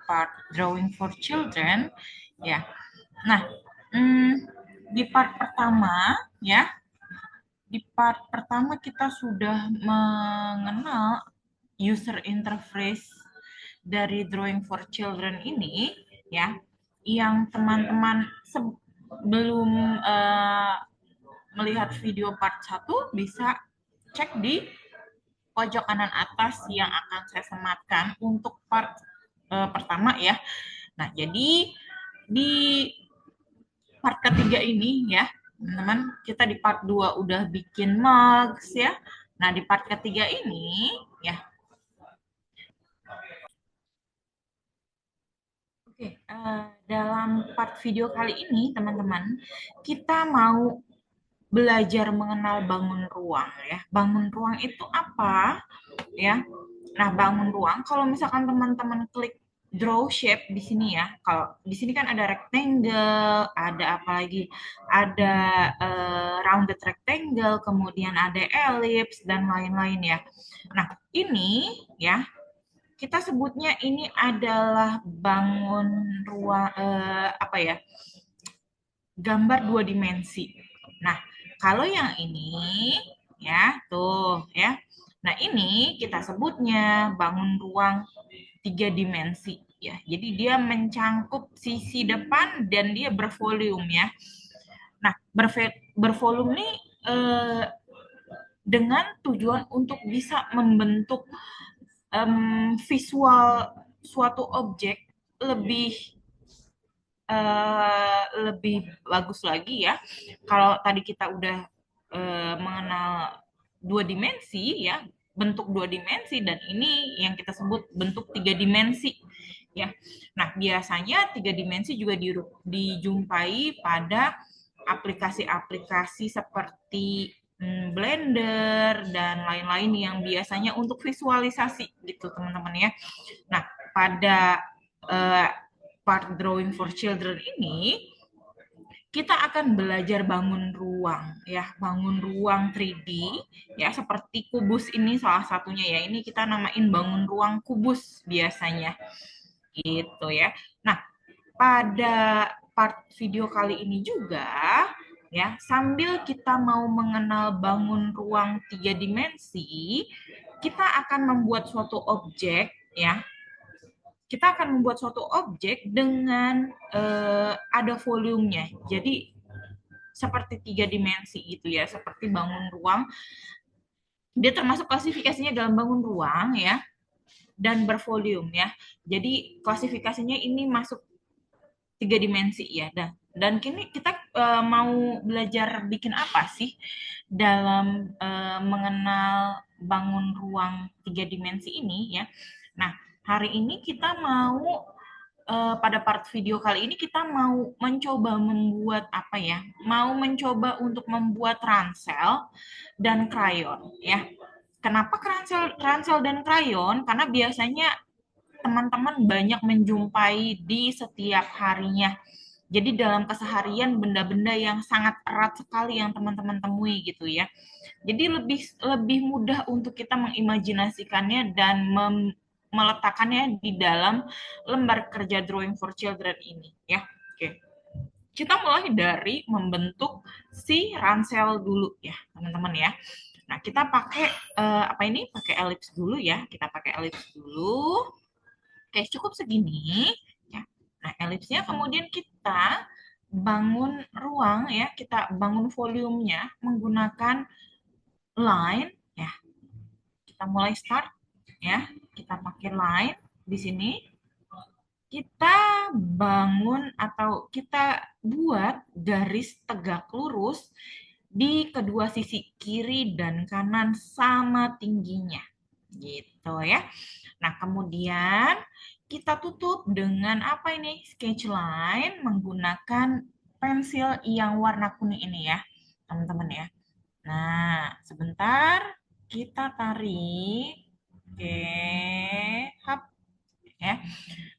part drawing for children ya. Nah, di part pertama ya, di part pertama kita sudah mengenal user interface dari drawing for children ini ya, yang teman-teman sebelum melihat video part 1 bisa cek di pojok kanan atas yang akan saya sematkan untuk part pertama ya. Nah, jadi di part ketiga ini ya, teman-teman, kita di part 2 udah bikin mugs ya. Nah, di part ketiga ini ya. Oke, dalam part video kali ini teman-teman, kita mau belajar mengenal bangun ruang ya. Bangun ruang itu apa? Ya. Nah, bangun ruang kalau misalkan teman-teman klik draw shape di sini ya. Kalau di sini kan ada rectangle, ada apa lagi? Ada rounded rectangle, kemudian ada ellipse dan lain-lain ya. Nah, ini ya kita sebutnya ini adalah bangun ruang apa ya? Gambar dua dimensi. Nah, kalau yang ini ya, tuh ya. Nah, ini kita sebutnya bangun ruang tiga dimensi ya. Jadi dia mencangkup sisi depan dan dia bervolume ya. Nah, bervolume ini dengan tujuan untuk bisa membentuk visual suatu objek lebih lebih bagus lagi ya. Kalau tadi kita udah mengenal dua dimensi ya, bentuk dua dimensi, dan ini yang kita sebut bentuk tiga dimensi ya. Nah, biasanya tiga dimensi juga dijumpai pada aplikasi-aplikasi seperti Blender dan lain-lain yang biasanya untuk visualisasi gitu teman-teman ya. Nah, pada uh, part drawing for children ini kita akan belajar bangun ruang ya, bangun ruang 3D ya, seperti kubus ini salah satunya ya. Ini kita namain bangun ruang kubus biasanya gitu ya. Nah, pada part video kali ini juga ya, sambil kita mau mengenal bangun ruang tiga dimensi, kita akan membuat suatu objek ya. Kita akan membuat suatu objek dengan ada volumenya. Jadi seperti tiga dimensi gitu ya, seperti bangun ruang. Dia termasuk klasifikasinya dalam bangun ruang ya, dan bervolume ya. Jadi klasifikasinya ini masuk tiga dimensi ya. Dan kini kita mau belajar bikin apa sih dalam mengenal bangun ruang tiga dimensi ini ya. Nah, hari ini kita mau pada part video kali ini kita mau mencoba membuat apa ya? Mau mencoba untuk membuat ransel dan krayon ya. Kenapa ransel dan krayon? Karena biasanya teman-teman banyak menjumpai di setiap harinya. Jadi dalam keseharian benda-benda yang sangat erat sekali yang teman-teman temui gitu ya. Jadi lebih lebih mudah untuk kita mengimajinasikannya dan meletakkannya di dalam lembar kerja drawing for children ini ya. Oke. Kita mulai dari membentuk si ransel dulu ya, teman-teman ya. Nah, kita pakai apa ini? Pakai elips dulu ya. Kita pakai elips dulu. Oke, cukup segini. Ya. Nah, elipsnya kemudian kita bangun ruang ya, kita bangun volumenya menggunakan line ya. Kita mulai start ya. Kita pakai line di sini. Kita bangun atau kita buat garis tegak lurus di kedua sisi kiri dan kanan sama tingginya. Gitu ya. Nah, kemudian kita tutup dengan apa ini? Sketch line menggunakan pensil yang warna kuning ini ya, teman-teman ya. Nah, sebentar kita tarik. Oke, hap ya.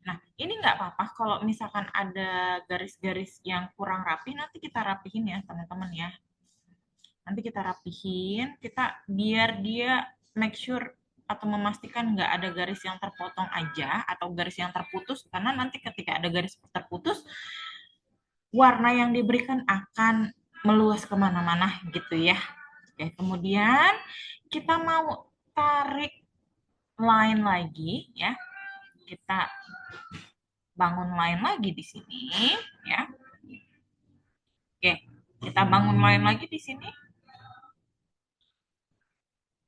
Nah, ini nggak apa-apa kalau misalkan ada garis-garis yang kurang rapi, nanti kita rapihin ya, teman-teman ya. Nanti kita rapihin, kita biar dia make sure atau memastikan nggak ada garis yang terpotong aja atau garis yang terputus, karena nanti ketika ada garis terputus, warna yang diberikan akan meluas kemana-mana gitu ya. Oke, kemudian kita mau tarik line lagi ya. Kita bangun line lagi di sini ya. Oke, kita bangun line lagi di sini.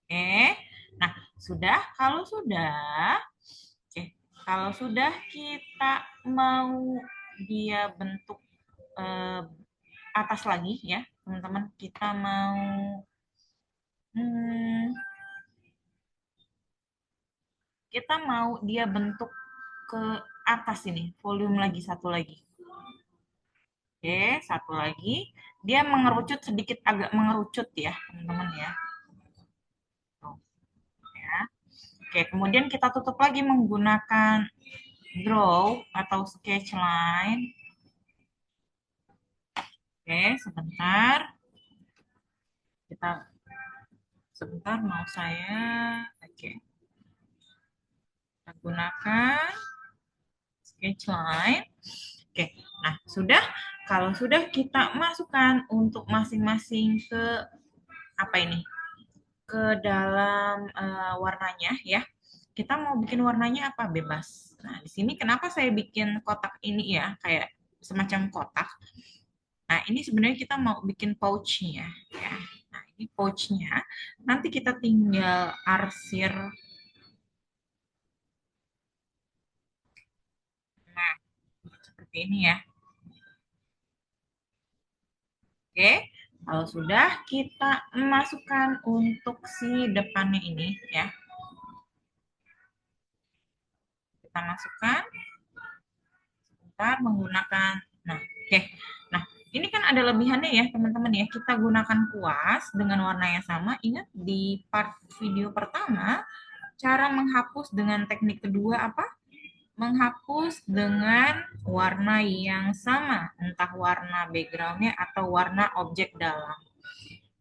Oke. Nah, sudah, kalau sudah, oke, kalau sudah kita mau dia bentuk eh, atas lagi ya, teman-teman. Kita mau hmm, kita mau dia bentuk ke atas ini, volume lagi satu lagi. Oke, satu lagi. Dia mengerucut sedikit, agak mengerucut ya, teman-teman ya. Tuh, ya. Oke, kemudian kita tutup lagi menggunakan draw atau sketch line. Oke, sebentar. Kita sebentar mau saya. Oke. Kita gunakan sketch line. Oke. Nah, sudah, kalau sudah kita masukkan untuk masing-masing ke apa ini? Ke dalam warnanya ya. Kita mau bikin warnanya apa? Bebas. Nah, di sini kenapa saya bikin kotak ini ya, kayak semacam kotak. Nah, ini sebenarnya kita mau bikin pouch-nya ya. Nah, ini pouch-nya. Nanti kita tinggal arsir. Nah, seperti ini ya. Oke. Kalau sudah, kita masukkan untuk si depannya ini ya. Kita masukkan sebentar menggunakan. Nah, oke. Nah, ini kan ada lebihannya ya, teman-teman ya. Kita gunakan kuas dengan warna yang sama. Ingat di part video pertama, cara menghapus dengan teknik kedua apa? Menghapus dengan warna yang sama, entah warna backgroundnya atau warna objek dalam.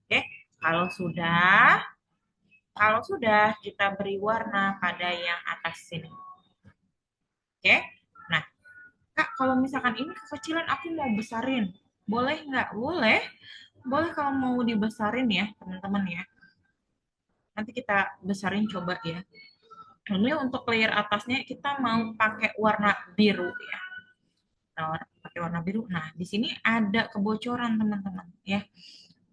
Oke, kalau sudah, kita beri warna pada yang atas sini. Oke, nah Kak, kalau misalkan ini kekecilan aku mau besarin, boleh nggak? Boleh, boleh kalau mau dibesarin ya teman-teman ya. Nanti kita besarin coba ya. Ini untuk layer atasnya kita mau pakai warna biru ya. Pakai warna biru. Nah, di sini ada kebocoran teman-teman ya.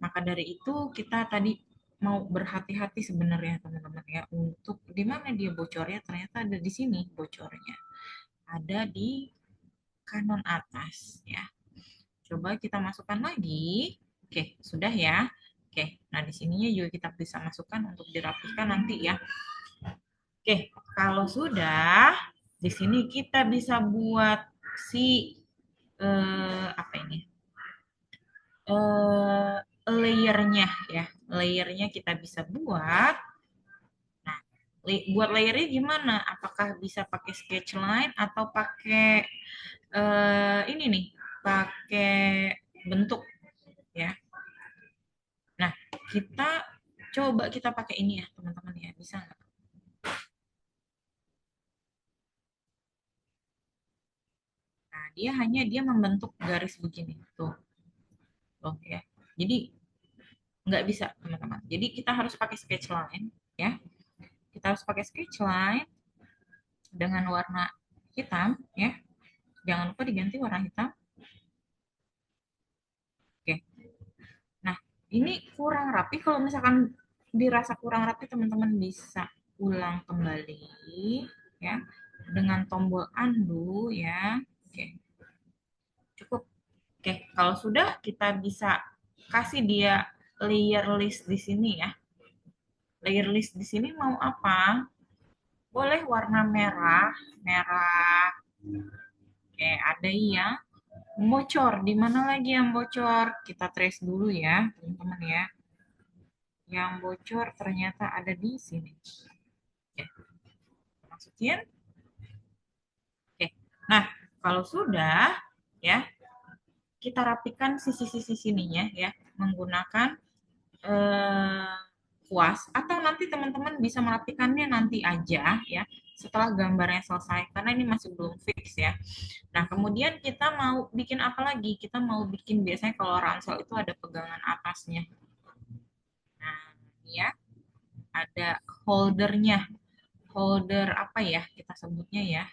Maka dari itu kita tadi mau berhati-hati sebenarnya teman-teman ya, untuk di mana dia bocornya, ternyata ada di sini bocornya. Ada di kanan atas ya. Coba kita masukkan lagi. Oke, sudah ya. Oke, nah di sininya juga kita bisa masukkan untuk dirapikan nanti ya. Oke, kalau sudah, di sini kita bisa buat si apa ini? eh, layernya ya. Layernya kita bisa buat. Nah, buat layernya gimana? Apakah bisa pakai sketch line atau pakai ini nih, pakai bentuk ya. Nah, kita coba kita pakai ini ya, teman-teman ya. Bisa nggak? Nah, dia membentuk garis begini. Tuh, tuh ya. Jadi nggak bisa, teman-teman. Jadi kita harus pakai sketch line ya. Kita harus pakai sketch line dengan warna hitam ya. Jangan lupa diganti warna hitam. Oke. Nah, ini kurang rapi. Kalau misalkan dirasa kurang rapi, teman-teman bisa ulang kembali ya dengan tombol undo ya. Oke, cukup. Oke, kalau sudah kita bisa kasih dia layer list di sini ya. Layer list di sini mau apa? Boleh warna merah, merah. Oke, ada ya. Bocor, di mana lagi yang bocor? Kita trace dulu ya, teman-teman ya. Yang bocor ternyata ada di sini. Oke, masukin. Oke, nah kalau sudah ya, kita rapikan sisi-sisi sininya ya, menggunakan eh, puas, atau nanti teman-teman bisa merapikannya nanti aja ya setelah gambarnya selesai karena ini masih belum fix ya. Nah, kemudian kita mau bikin apa lagi? Kita mau bikin biasanya kalau ransel itu ada pegangan atasnya. Nah, ini ya, ada holdernya. Holder apa ya kita sebutnya ya?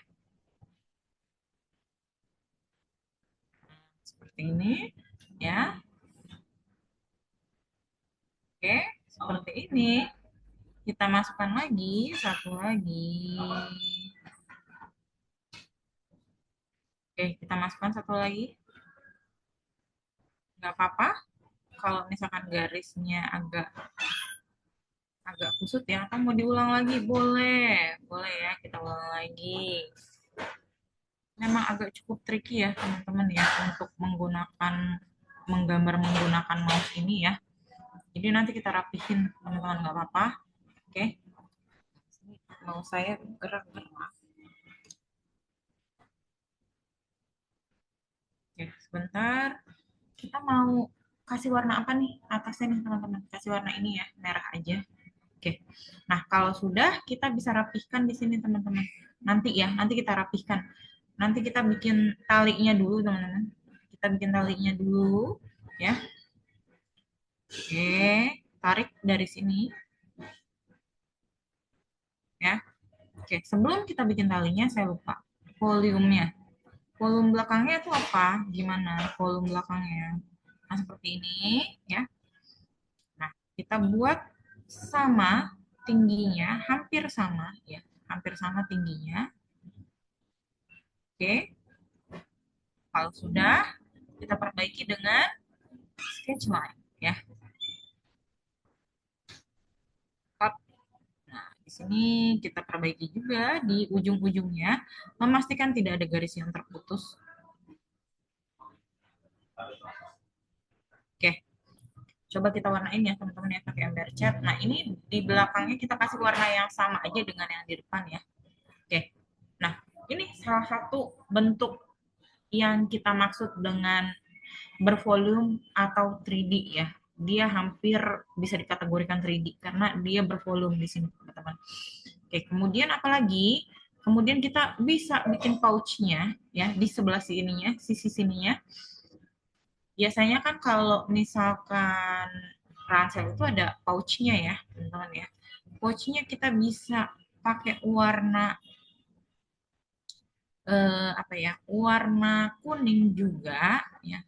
Seperti ini ya. Oke, seperti ini. Kita masukkan lagi satu lagi. Oke, kita masukkan satu lagi. Nggak apa-apa kalau misalkan garisnya agak agak kusut ya. Kan mau diulang lagi? Boleh. Boleh ya, kita ulang lagi. Memang agak cukup tricky ya teman-teman ya untuk menggambar menggunakan mouse ini ya. Jadi nanti kita rapihin teman-teman, nggak apa-apa. Oke. Mau saya gerak-gerak. Oke, sebentar. Kita mau kasih warna apa nih atasnya nih teman-teman? Kasih warna ini ya, merah aja. Oke. Nah, kalau sudah kita bisa rapihkan di sini teman-teman. Nanti ya, nanti kita rapihkan. Nanti kita bikin talinya dulu teman-teman. Kita bikin talinya dulu ya. Oke, tarik dari sini ya. Oke, sebelum kita bikin talinya saya lupa. Volumenya. Volume belakangnya itu apa? Gimana volume belakangnya? Nah, seperti ini ya. Nah, kita buat sama tingginya, hampir sama ya. Hampir sama tingginya. Oke, kalau sudah kita perbaiki dengan sketch line ya. Nah, di sini kita perbaiki juga di ujung-ujungnya, memastikan tidak ada garis yang terputus. Oke, coba kita warnain ya teman-teman ya pakai ember cat. Nah, ini di belakangnya kita kasih warna yang sama aja dengan yang di depan ya. Oke, nah ini salah satu bentuk yang kita maksud dengan bervolume atau 3D ya. Dia hampir bisa dikategorikan 3D karena dia bervolume di sini teman-teman. Oke, kemudian apalagi? Kemudian kita bisa bikin pouch-nya ya di sebelah sininya, sisi sininya. Biasanya kan kalau misalkan ransel itu ada pouch-nya ya, teman-teman ya. Pouch-nya kita bisa pakai warna apa ya? Warna kuning juga ya.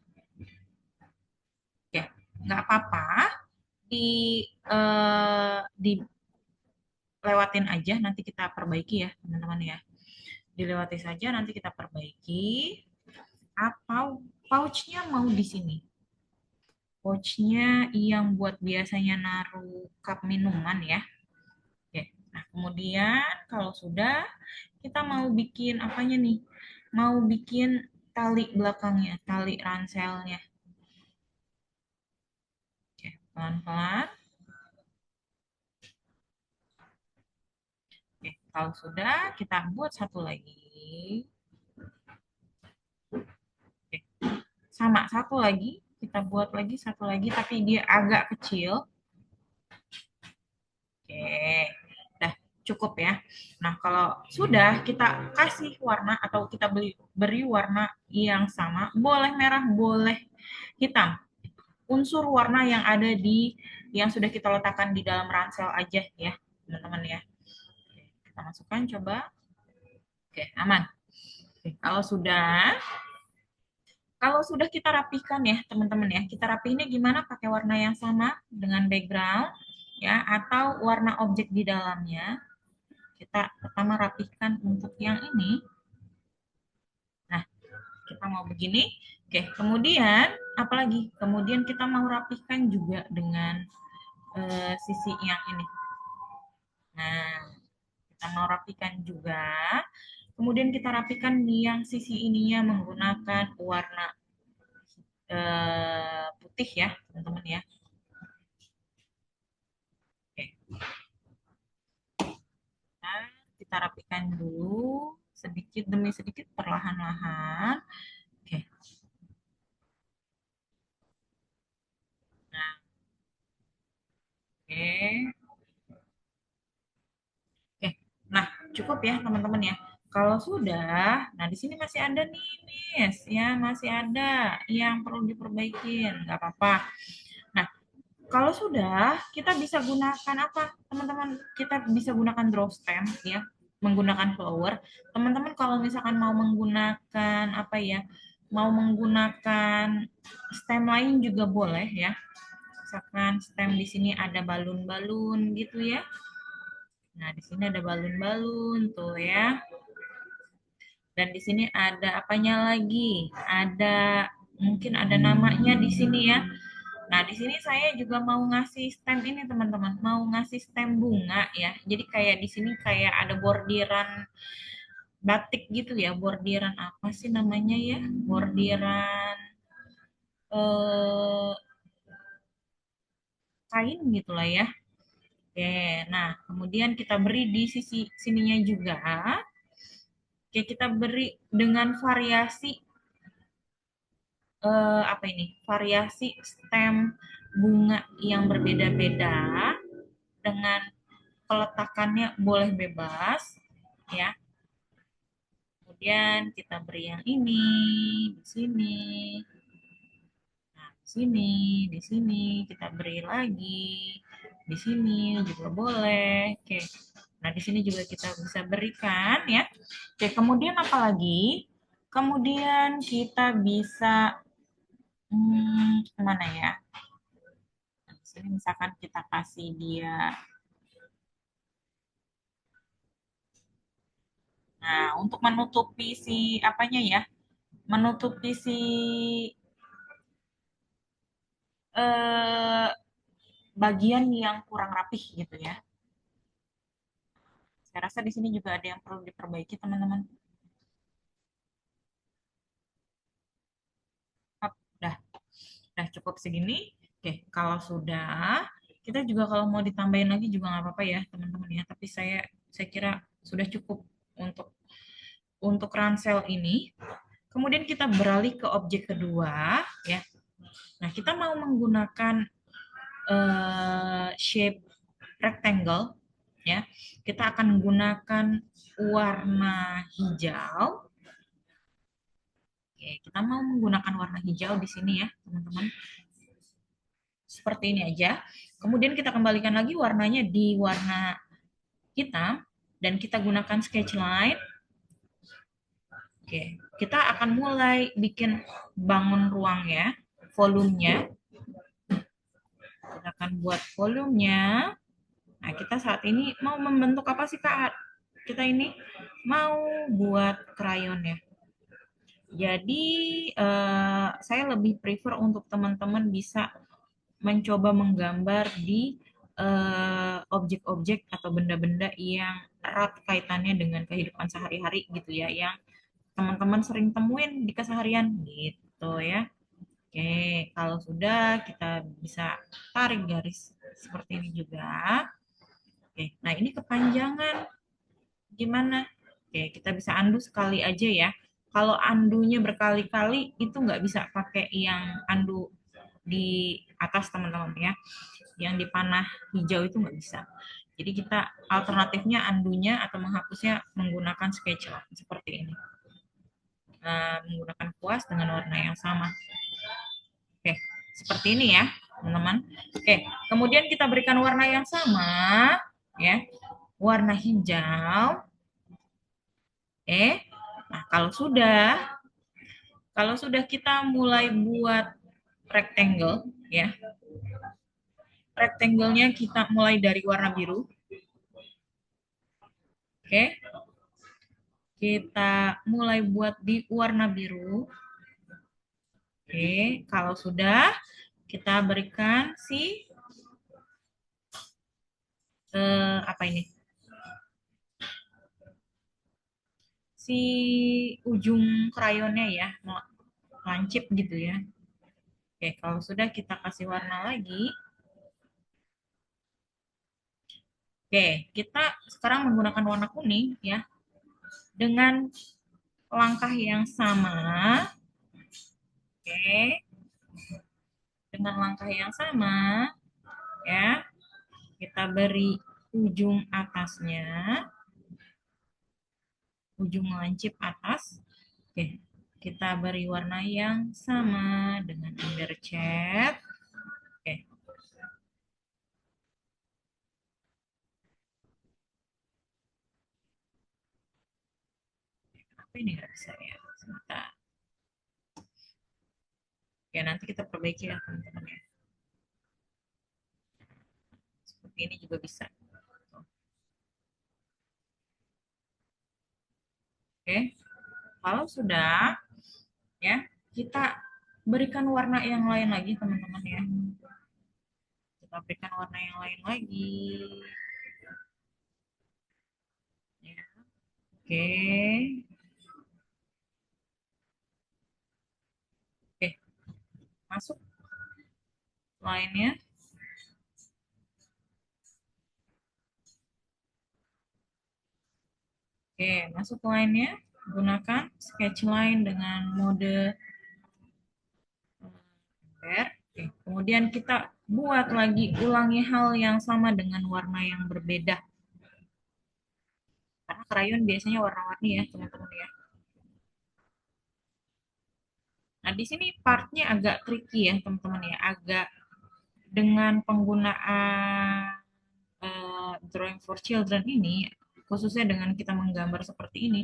Oke, nggak apa-apa di dilewatin aja nanti kita perbaiki ya teman-teman ya, dilewati saja nanti kita perbaiki. Atau pouchnya mau di sini, pouchnya yang buat biasanya naruh cup minuman ya. Oke, nah kemudian kalau sudah kita mau bikin apanya nih, mau bikin tali belakangnya, tali ranselnya. Oke, pelan-pelan. Oke, kalau sudah kita buat satu lagi. Oke, sama satu lagi, kita buat lagi satu lagi tapi dia agak kecil. Oke, udah cukup ya. Nah, kalau sudah kita kasih warna atau kita beri warna yang sama, boleh merah, boleh hitam. Unsur warna yang ada di yang sudah kita letakkan di dalam ransel aja ya, teman-teman ya. Oke, kita masukkan coba. Oke, aman. Oke, kalau sudah kita rapihkan ya teman-teman ya, kita rapihinnya gimana? Pakai warna yang sama dengan background ya, atau warna objek di dalamnya. Kita pertama rapihkan untuk yang ini. Nah, kita mau begini. Oke, kemudian apalagi? Kemudian kita mau rapihkan juga dengan sisi yang ini. Nah, kita mau rapikan juga. Kemudian kita rapikan di yang sisi ininya menggunakan warna putih ya, teman-teman ya. Oke. Nah, kita rapikan dulu sedikit demi sedikit perlahan-lahan. Oke. Nah, Oke. Oke. Nah, cukup ya teman-teman ya. Kalau sudah, nah di sini masih ada nih, Miss, ya masih ada yang perlu diperbaikin, nggak apa-apa. Nah, kalau sudah, kita bisa gunakan apa, teman-teman? Kita bisa gunakan draw stem ya, menggunakan flower. Teman-teman kalau misalkan mau menggunakan apa ya, mau menggunakan stem lain juga boleh ya. Misalkan stem di sini ada balun-balun gitu ya. Nah, di sini ada balun-balun tuh ya. Dan di sini ada apanya lagi? Ada mungkin ada namanya di sini ya. Nah, di sini saya juga mau ngasih stem ini teman-teman, mau ngasih stem bunga ya. Jadi kayak di sini kayak ada bordiran batik gitu ya, bordiran apa sih namanya ya? Bordiran eh, kain gitulah ya. Oke, nah kemudian kita beri di sisi sininya juga. Oke, kita beri dengan variasi apa ini? Variasi stem bunga yang berbeda-beda dengan peletakannya boleh bebas ya. Kemudian kita beri yang ini di sini. Nah, di sini kita beri lagi. Di sini juga boleh. Oke. Nah, di sini juga kita bisa berikan ya. Oke, kemudian apa lagi? Kemudian kita bisa mana ya? Nah, di sini misalkan kita kasih dia. Nah, untuk menutupi si apanya ya? Menutupi si eh, bagian yang kurang rapih gitu ya. Saya rasa di sini juga ada yang perlu diperbaiki teman-teman. Udah cukup segini. Oke, kalau sudah, kita juga kalau mau ditambahin lagi juga nggak apa-apa ya teman-teman ya. Tapi saya kira sudah cukup untuk ransel ini. Kemudian kita beralih ke objek kedua ya. Nah, kita mau menggunakan shape rectangle ya. Kita akan menggunakan warna hijau. Oke, kita mau menggunakan warna hijau di sini ya, teman-teman. Seperti ini aja. Kemudian kita kembalikan lagi warnanya di warna hitam dan kita gunakan sketch line. Oke, kita akan mulai bikin bangun ruang ya, volumenya. Kita akan buat volumenya. Nah, kita saat ini mau membentuk apa sih Kak? Kita ini mau buat krayon ya. Jadi saya lebih prefer untuk teman-teman bisa mencoba menggambar di objek-objek atau benda-benda yang erat kaitannya dengan kehidupan sehari-hari gitu ya, yang teman-teman sering temuin di keseharian gitu ya. Oke, kalau sudah kita bisa tarik garis seperti ini juga. Oke, nah ini kepanjangan gimana? Oke, kita bisa undo sekali aja ya. Kalau andunya berkali-kali itu nggak bisa pakai yang undo di atas teman-teman ya. Yang di panah hijau itu nggak bisa. Jadi kita alternatifnya andunya atau menghapusnya menggunakan SketchUp seperti ini. Menggunakan kuas dengan warna yang sama. Oke, seperti ini ya, teman-teman. Oke, kemudian kita berikan warna yang sama, ya, warna hijau. Oke, nah kalau sudah kita mulai buat rectangle, ya, rectangle-nya kita mulai dari warna biru. Oke, kita mulai buat di warna biru. Oke, kalau sudah kita berikan si apa ini? Si ujung krayonnya ya, lancip gitu ya. Oke, kalau sudah kita kasih warna lagi. Oke, kita sekarang menggunakan warna kuning ya. Dengan langkah yang sama. Oke. Dengan langkah yang sama ya. Kita beri ujung atasnya, ujung lancip atas. Oke, kita beri warna yang sama dengan ember cat. Oke, apa ini nggak bisa ya? Sebentar. Ya, nanti kita perbaiki ya teman-teman ya. Seperti ini juga bisa. Oke, kalau sudah, ya, kita berikan warna yang lain lagi teman-teman ya. Kita berikan warna yang lain lagi. Ya. Oke, oke, masuk lainnya. Oke, masuk lainnya. Gunakan sketch line dengan mode ember. Oke, kemudian kita buat lagi, ulangi hal yang sama dengan warna yang berbeda. Karena krayon biasanya warna-warni ya, teman-teman ya. Nah, di sini partnya agak tricky ya, teman-teman ya. Agak dengan penggunaan drawing for children ini, khususnya dengan kita menggambar seperti ini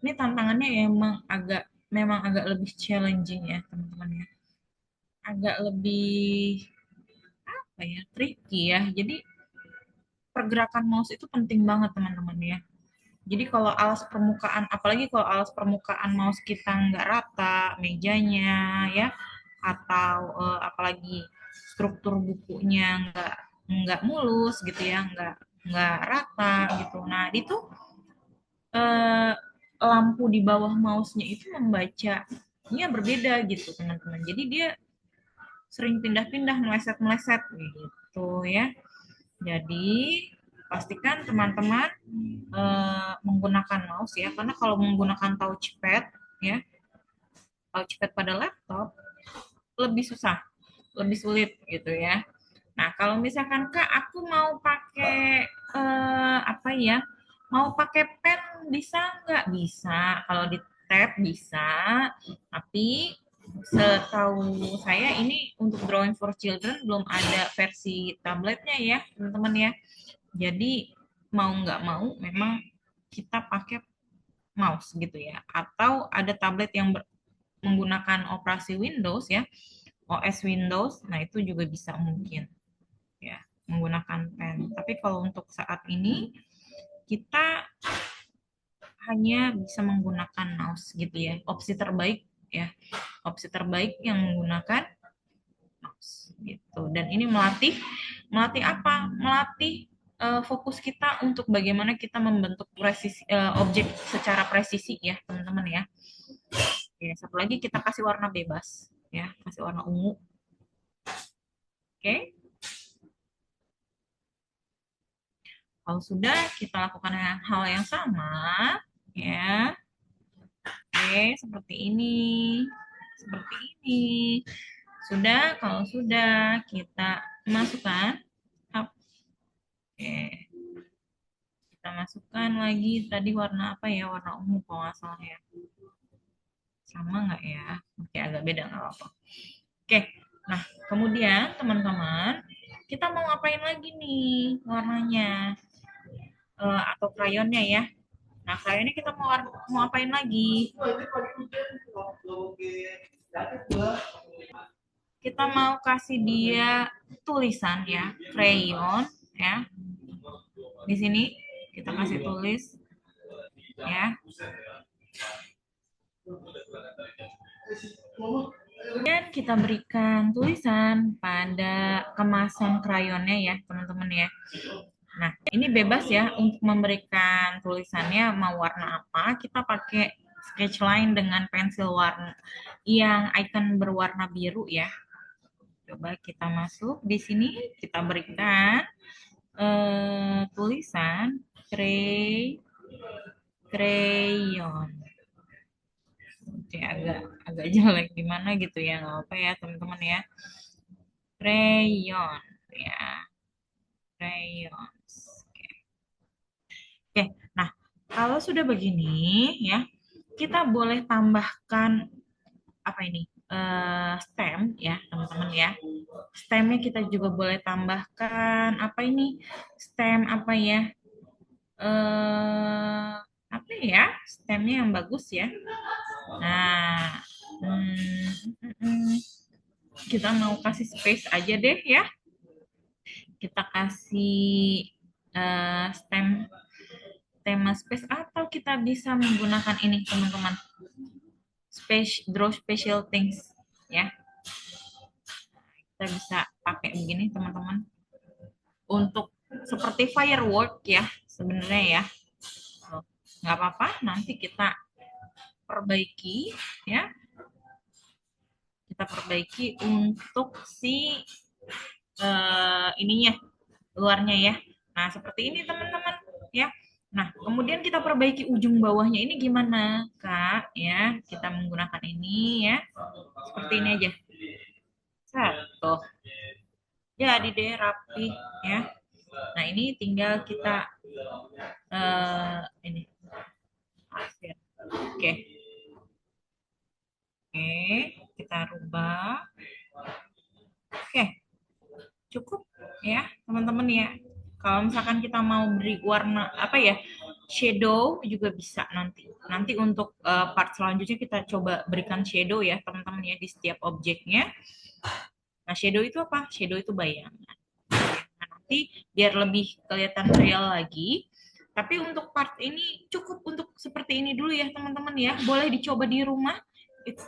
tantangannya memang agak lebih challenging ya, teman-teman ya. Agak lebih apa ya, tricky ya. Jadi pergerakan mouse itu penting banget, teman-teman ya. Jadi kalau alas permukaan, apalagi kalau alas permukaan mouse kita nggak rata, mejanya ya, atau apalagi struktur bukunya nggak mulus gitu ya, nggak rata gitu. Nah itu eh, lampu di bawah mouse-nya itu membacanya berbeda gitu teman-teman. Jadi dia sering pindah-pindah, meleset-meleset gitu ya. Jadi pastikan teman-teman menggunakan mouse ya, karena kalau menggunakan touchpad ya, touchpad pada laptop lebih susah, lebih sulit gitu ya. Nah, kalau misalkan Kak, aku mau pakai apa ya? Mau pakai pen bisa nggak? Bisa. Kalau di tab bisa, tapi setahu saya ini untuk drawing for children belum ada versi tabletnya ya, teman-teman ya. Jadi mau nggak mau memang kita pakai mouse gitu ya. Atau ada tablet yang menggunakan operasi Windows ya, OS Windows, nah itu juga bisa mungkin ya menggunakan pen. Tapi kalau untuk saat ini kita hanya bisa menggunakan mouse gitu ya. Opsi terbaik ya. Opsi terbaik yang menggunakan mouse gitu. Dan ini melatih melatih apa? Melatih fokus kita untuk bagaimana kita membentuk objek secara presisi ya, teman-teman ya. Oke, satu lagi kita kasih warna bebas ya, kasih warna ungu. Oke. Kalau sudah kita lakukan hal yang sama ya. Oke, seperti ini. Seperti ini. Sudah, kalau sudah kita masukkan. Oke. Kita masukkan lagi tadi warna apa ya? Warna ungu kalau nggak salah ya. Sama nggak ya? Oke, agak beda nggak apa-apa. Oke, nah kemudian teman-teman, kita mau ngapain lagi nih warnanya atau krayonnya ya? Nah, krayonnya kita mau apain lagi? Kita mau kasih dia tulisan ya, crayon ya. Di sini kita kasih tulis ya. Dan kita berikan tulisan pada kemasan krayonnya ya, teman-teman ya. Nah, ini bebas ya untuk memberikan tulisannya mau warna apa. Kita pakai sketch line dengan pensil warna yang icon berwarna biru ya. Coba kita masuk di sini, kita berikan tulisan crayon. Oke, agak jelek gimana gitu ya, nggak apa ya teman-teman ya. Crayon ya. crayons. Oke, nah kalau sudah begini ya, kita boleh tambahkan apa ini? Stem ya, teman-teman ya. Stemnya kita juga boleh tambahkan apa ini? Stem apa ya? eh Apa ya? Stemnya yang bagus ya. Nah, kita mau kasih space aja deh ya. Kita kasih stem tema space atau kita bisa menggunakan ini teman-teman. Space draw special things ya. Kita bisa pakai begini teman-teman. Untuk seperti firework ya sebenarnya ya. Nggak apa-apa, nanti kita perbaiki ya. Kita perbaiki untuk si ininya luarnya ya. Nah, seperti ini teman-teman ya. Nah, kemudian kita perbaiki ujung bawahnya ini gimana, Kak? Ya, kita menggunakan ini ya. Seperti ini aja. Satu. Jadi deh rapi ya. Nah, ini tinggal kita ini hasil. Oke. Oke, kita rubah. Oke, cukup ya, teman-teman ya. Kalau misalkan kita mau beri warna apa ya, shadow juga bisa nanti. Nanti untuk part selanjutnya kita coba berikan shadow ya, teman-teman ya di setiap objeknya. Nah, shadow itu apa? Shadow itu bayangan. Nah, nanti biar lebih kelihatan real lagi. Tapi untuk part ini cukup untuk seperti ini dulu ya, teman-teman ya. Boleh dicoba di rumah. It's,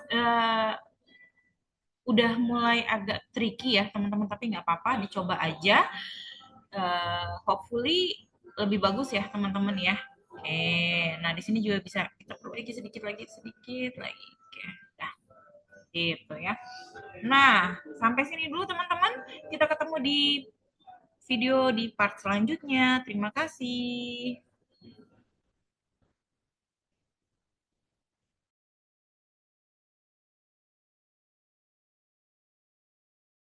udah mulai agak tricky ya, teman-teman. Tapi nggak apa-apa, dicoba aja. Hopefully lebih bagus ya teman-teman ya. Oke, nah di sini juga bisa kita perbaiki sedikit lagi. Oke, nah gitu ya. Nah, sampai sini dulu teman-teman. Kita ketemu di video di part selanjutnya. Terima kasih.